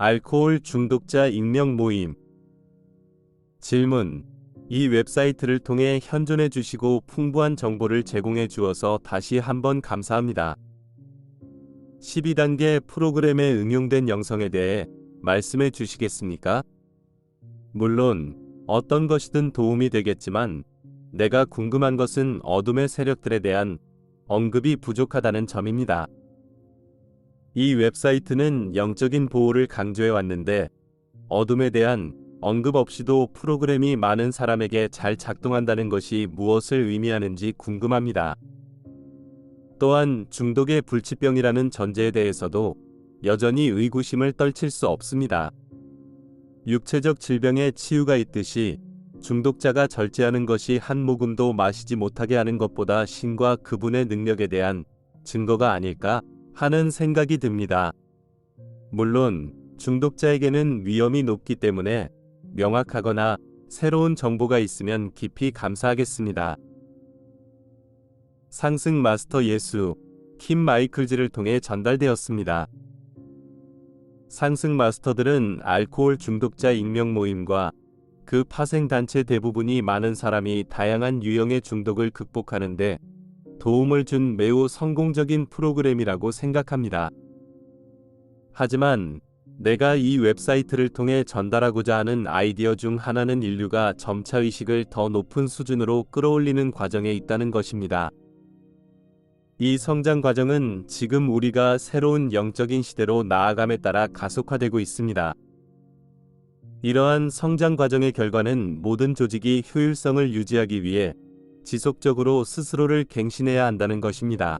알코올 중독자 익명 모임. 질문. 이 웹사이트를 통해 현존해 주시고 풍부한 정보를 제공해 주어서 다시 한번 감사합니다. 12단계 프로그램에 응용된 영성에 대해 말씀해 주시겠습니까? 물론 어떤 것이든 도움이 되겠지만 내가 궁금한 것은 어둠의 세력들에 대한 언급이 부족하다는 점입니다. 이 웹사이트는 영적인 보호를 강조해 왔는데 어둠에 대한 언급 없이도 프로그램이 많은 사람에게 잘 작동한다는 것이 무엇을 의미하는지 궁금합니다. 또한 중독의 불치병이라는 전제에 대해서도 여전히 의구심을 떨칠 수 없습니다. 육체적 질병의 치유가 있듯이 중독자가 절제하는 것이 한 모금도 마시지 못하게 하는 것보다 신과 그분의 능력에 대한 증거가 아닐까 하는 생각이 듭니다. 물론 중독자에게는 위험이 높기 때문에 명확하거나 새로운 정보가 있으면 깊이 감사하겠습니다. 상승 마스터 예수, 킴 마이클즈를 통해 전달되었습니다. 상승 마스터들은 알코올 중독자 익명 모임과 그 파생단체 대부분이 많은 사람이 다양한 유형의 중독을 극복하는데 도움을 준 매우 성공적인 프로그램이라고 생각합니다. 하지만 내가 이 웹사이트를 통해 전달하고자 하는 아이디어 중 하나는 인류가 점차 의식을 더 높은 수준으로 끌어올리는 과정에 있다는 것입니다. 이 성장 과정은 지금 우리가 새로운 영적인 시대로 나아감에 따라 가속화되고 있습니다. 이러한 성장 과정의 결과는 모든 조직이 효율성을 유지하기 위해 지속적으로 스스로를 갱신해야 한다는 것입니다.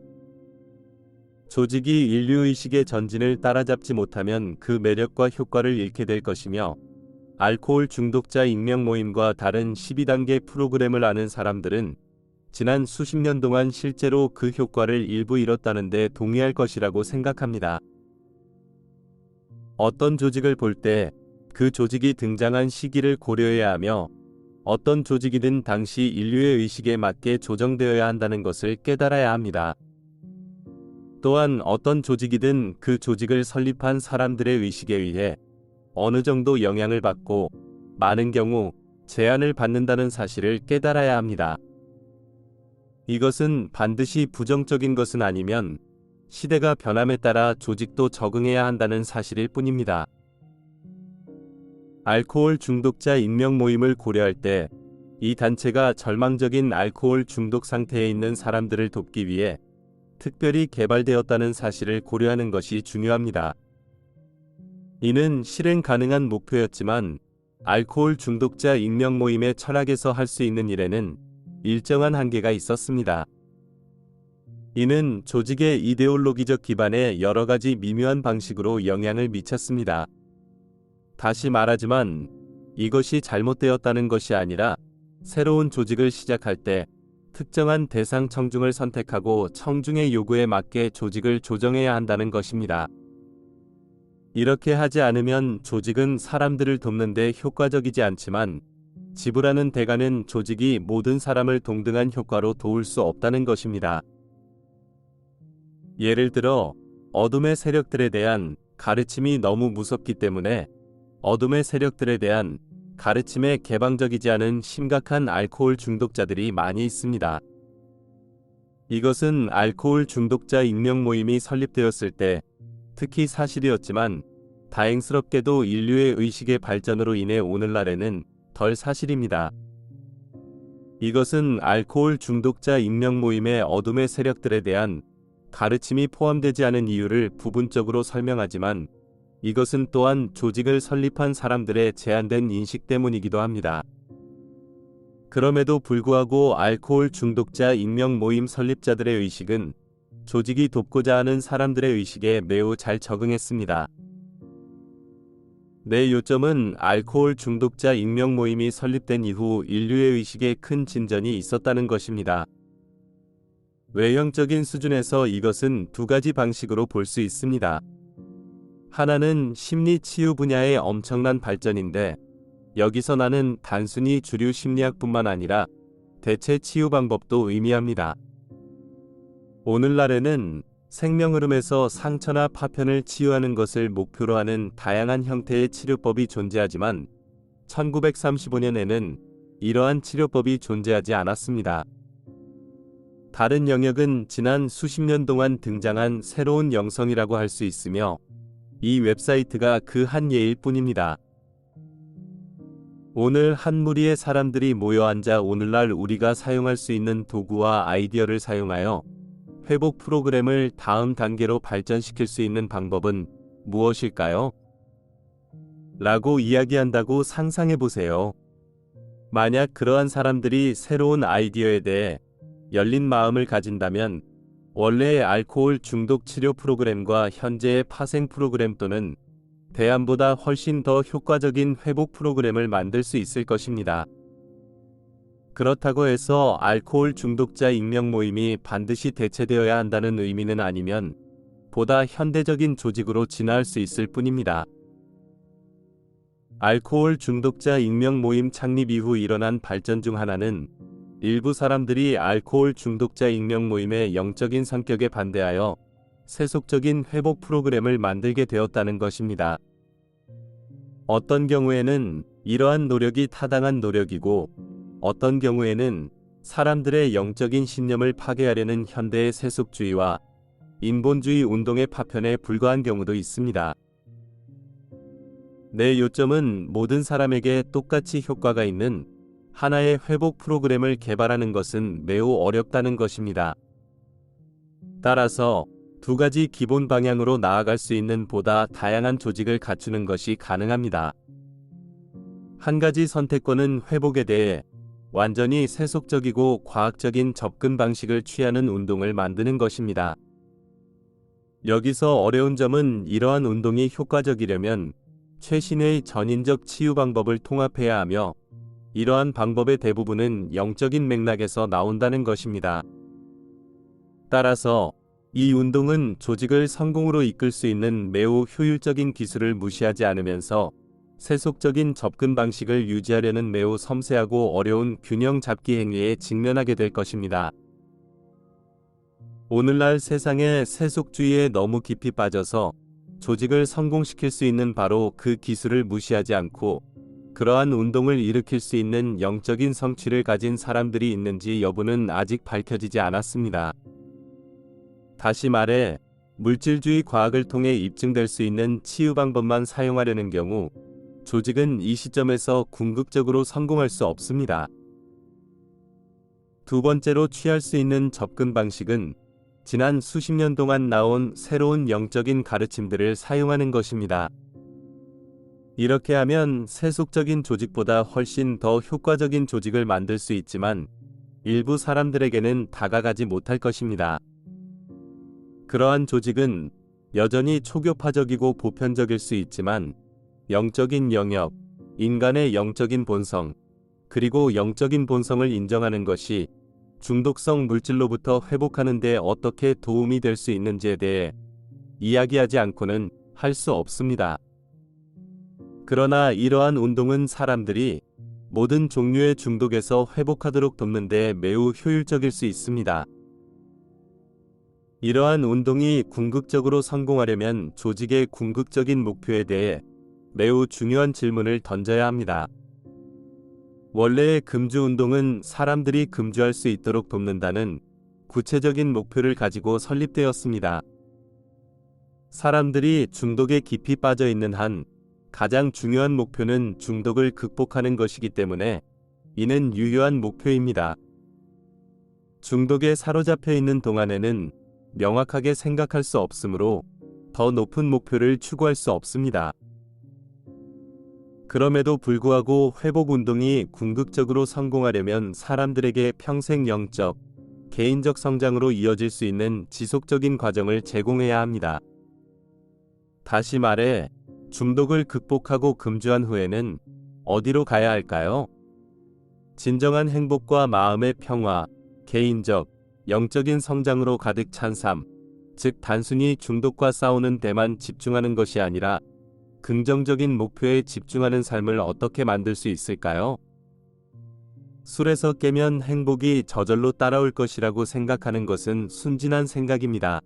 조직이 인류의식의 전진을 따라잡지 못하면 그 매력과 효과를 잃게 될 것이며 알코올 중독자 익명 모임과 다른 12단계 프로그램을 아는 사람들은 지난 수십 년 동안 실제로 그 효과를 일부 잃었다는 데 동의할 것이라고 생각합니다. 어떤 조직을 볼 때 그 조직이 등장한 시기를 고려해야 하며 어떤 조직이든 당시 인류의 의식에 맞게 조정되어야 한다는 것을 깨달아야 합니다. 또한 어떤 조직이든 그 조직을 설립한 사람들의 의식에 의해 어느 정도 영향을 받고 많은 경우 제한을 받는다는 사실을 깨달아야 합니다. 이것은 반드시 부정적인 것은 아니면 시대가 변함에 따라 조직도 적응해야 한다는 사실일 뿐입니다. 알코올 중독자 익명 모임을 고려할 때 이 단체가 절망적인 알코올 중독 상태에 있는 사람들을 돕기 위해 특별히 개발되었다는 사실을 고려하는 것이 중요합니다. 이는 실행 가능한 목표였지만 알코올 중독자 익명 모임의 철학에서 할 수 있는 일에는 일정한 한계가 있었습니다. 이는 조직의 이데올로기적 기반에 여러 가지 미묘한 방식으로 영향을 미쳤습니다. 다시 말하지만 이것이 잘못되었다는 것이 아니라 새로운 조직을 시작할 때 특정한 대상 청중을 선택하고 청중의 요구에 맞게 조직을 조정해야 한다는 것입니다. 이렇게 하지 않으면 조직은 사람들을 돕는 데 효과적이지 않지만 지불하는 대가는 조직이 모든 사람을 동등한 효과로 도울 수 없다는 것입니다. 예를 들어 어둠의 세력들에 대한 가르침이 너무 무섭기 때문에 어둠의 세력들에 대한 가르침에 개방적이지 않은 심각한 알코올 중독자들이 많이 있습니다. 이것은 알코올 중독자 익명 모임이 설립되었을 때 특히 사실이었지만 다행스럽게도 인류의 의식의 발전으로 인해 오늘날에는 덜 사실입니다. 이것은 알코올 중독자 익명 모임의 어둠의 세력들에 대한 가르침이 포함되지 않은 이유를 부분적으로 설명하지만 이것은 또한 조직을 설립한 사람들의 제한된 인식 때문이기도 합니다. 그럼에도 불구하고 알코올 중독자 익명 모임 설립자들의 의식은 조직이 돕고자 하는 사람들의 의식에 매우 잘 적응했습니다. 내 요점은 알코올 중독자 익명 모임이 설립된 이후 인류의 의식에 큰 진전이 있었다는 것입니다. 외형적인 수준에서 이것은 두 가지 방식으로 볼 수 있습니다. 하나는 심리 치유 분야의 엄청난 발전인데 여기서 나는 단순히 주류 심리학뿐만 아니라 대체 치유 방법도 의미합니다. 오늘날에는 생명 흐름에서 상처나 파편을 치유하는 것을 목표로 하는 다양한 형태의 치료법이 존재하지만 1935년에는 이러한 치료법이 존재하지 않았습니다. 다른 영역은 지난 수십 년 동안 등장한 새로운 영성이라고 할 수 있으며 이 웹사이트가 그 한 예일 뿐입니다. 오늘 한 무리의 사람들이 모여 앉아 오늘날 우리가 사용할 수 있는 도구와 아이디어를 사용하여 회복 프로그램을 다음 단계로 발전시킬 수 있는 방법은 무엇일까요? 라고 이야기한다고 상상해 보세요. 만약 그러한 사람들이 새로운 아이디어에 대해 열린 마음을 가진다면 원래의 알코올 중독 치료 프로그램과 현재의 파생 프로그램 또는 대안보다 훨씬 더 효과적인 회복 프로그램을 만들 수 있을 것입니다. 그렇다고 해서 알코올 중독자 익명 모임이 반드시 대체되어야 한다는 의미는 아니면 보다 현대적인 조직으로 진화할 수 있을 뿐입니다. 알코올 중독자 익명 모임 창립 이후 일어난 발전 중 하나는 일부 사람들이 알코올 중독자 익명 모임의 영적인 성격에 반대하여 세속적인 회복 프로그램을 만들게 되었다는 것입니다. 어떤 경우에는 이러한 노력이 타당한 노력이고 어떤 경우에는 사람들의 영적인 신념을 파괴하려는 현대의 세속주의와 인본주의 운동의 파편에 불과한 경우도 있습니다. 내 요점은 모든 사람에게 똑같이 효과가 있는 하나의 회복 프로그램을 개발하는 것은 매우 어렵다는 것입니다. 따라서 두 가지 기본 방향으로 나아갈 수 있는 보다 다양한 조직을 갖추는 것이 가능합니다. 한 가지 선택권은 회복에 대해 완전히 세속적이고 과학적인 접근 방식을 취하는 운동을 만드는 것입니다. 여기서 어려운 점은 이러한 운동이 효과적이려면 최신의 전인적 치유 방법을 통합해야 하며 이러한 방법의 대부분은 영적인 맥락에서 나온다는 것입니다. 따라서 이 운동은 조직을 성공으로 이끌 수 있는 매우 효율적인 기술을 무시하지 않으면서 세속적인 접근 방식을 유지하려는 매우 섬세하고 어려운 균형 잡기 행위에 직면하게 될 것입니다. 오늘날 세상의 세속주의에 너무 깊이 빠져서 조직을 성공시킬 수 있는 바로 그 기술을 무시하지 않고 그러한 운동을 일으킬 수 있는 영적인 성취를 가진 사람들이 있는지 여부는 아직 밝혀지지 않았습니다. 다시 말해, 물질주의 과학을 통해 입증될 수 있는 치유 방법만 사용하려는 경우 조직은 이 시점에서 궁극적으로 성공할 수 없습니다. 두 번째로 취할 수 있는 접근 방식은 지난 수십 년 동안 나온 새로운 영적인 가르침들을 사용하는 것입니다. 이렇게 하면 세속적인 조직보다 훨씬 더 효과적인 조직을 만들 수 있지만 일부 사람들에게는 다가가지 못할 것입니다. 그러한 조직은 여전히 초교파적이고 보편적일 수 있지만 영적인 영역, 인간의 영적인 본성, 그리고 영적인 본성을 인정하는 것이 중독성 물질로부터 회복하는 데 어떻게 도움이 될 수 있는지에 대해 이야기하지 않고는 할 수 없습니다. 그러나 이러한 운동은 사람들이 모든 종류의 중독에서 회복하도록 돕는 데 매우 효율적일 수 있습니다. 이러한 운동이 궁극적으로 성공하려면 조직의 궁극적인 목표에 대해 매우 중요한 질문을 던져야 합니다. 원래의 금주 운동은 사람들이 금주할 수 있도록 돕는다는 구체적인 목표를 가지고 설립되었습니다. 사람들이 중독에 깊이 빠져 있는 한 가장 중요한 목표는 중독을 극복하는 것이기 때문에 이는 유효한 목표입니다. 중독에 사로잡혀 있는 동안에는 명확하게 생각할 수 없으므로 더 높은 목표를 추구할 수 없습니다. 그럼에도 불구하고 회복 운동이 궁극적으로 성공하려면 사람들에게 평생 영적, 개인적 성장으로 이어질 수 있는 지속적인 과정을 제공해야 합니다. 다시 말해, 중독을 극복하고 금주한 후에는 어디로 가야 할까요? 진정한 행복과 마음의 평화, 개인적, 영적인 성장으로 가득 찬 삶, 즉 단순히 중독과 싸우는 데만 집중하는 것이 아니라 긍정적인 목표에 집중하는 삶을 어떻게 만들 수 있을까요? 술에서 깨면 행복이 저절로 따라올 것이라고 생각하는 것은 순진한 생각입니다.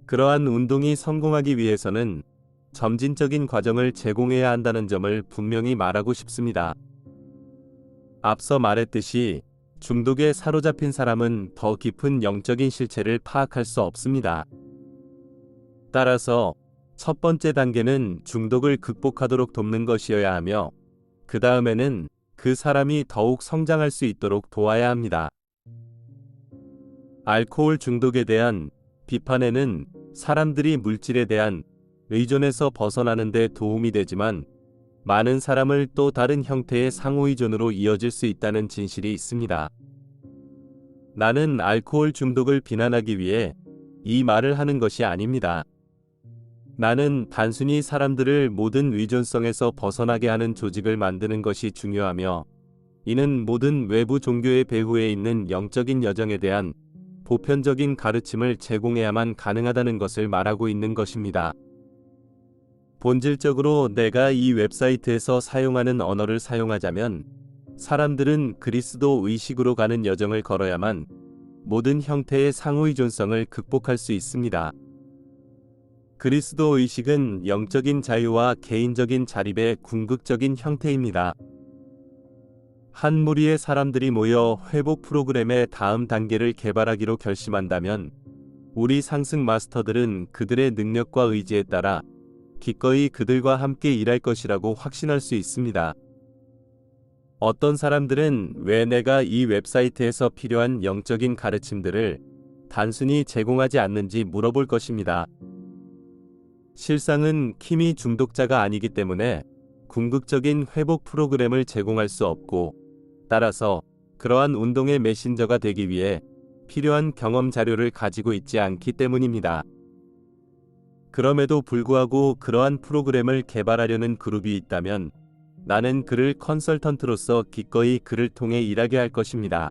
그러한 운동이 성공하기 위해서는 점진적인 과정을 제공해야 한다는 점을 분명히 말하고 싶습니다. 앞서 말했듯이 중독에 사로잡힌 사람은 더 깊은 영적인 실체를 파악할 수 없습니다. 따라서 첫 번째 단계는 중독을 극복하도록 돕는 것이어야 하며, 그 다음에는 그 사람이 더욱 성장할 수 있도록 도와야 합니다. 알코올 중독에 대한 비판에는 사람들이 물질에 대한 의존에서 벗어나는 데 도움이 되지만, 많은 사람을 또 다른 형태의 상호의존으로 이어질 수 있다는 진실이 있습니다. 나는 알코올 중독을 비난하기 위해 이 말을 하는 것이 아닙니다. 나는 단순히 사람들을 모든 의존성에서 벗어나게 하는 조직을 만드는 것이 중요하며, 이는 모든 외부 종교의 배후에 있는 영적인 여정에 대한 보편적인 가르침을 제공해야만 가능하다는 것을 말하고 있는 것입니다. 본질적으로 내가 이 웹사이트에서 사용하는 언어를 사용하자면, 사람들은 그리스도 의식으로 가는 여정을 걸어야만 모든 형태의 상호의존성을 극복할 수 있습니다. 그리스도 의식은 영적인 자유와 개인적인 자립의 궁극적인 형태입니다. 한 무리의 사람들이 모여 회복 프로그램의 다음 단계를 개발하기로 결심한다면, 우리 상승 마스터들은 그들의 능력과 의지에 따라 기꺼이 그들과 함께 일할 것이라고 확신할 수 있습니다. 어떤 사람들은 왜 내가 이 웹사이트에서 필요한 영적인 가르침들을 단순히 제공하지 않는지 물어볼 것입니다. 실상은 킴이 중독자가 아니기 때문에 궁극적인 회복 프로그램을 제공할 수 없고, 따라서 그러한 운동의 메신저가 되기 위해 필요한 경험 자료를 가지고 있지 않기 때문입니다. 그럼에도 불구하고 그러한 프로그램을 개발하려는 그룹이 있다면, 나는 그를 컨설턴트로서 기꺼이 그를 통해 일하게 할 것입니다.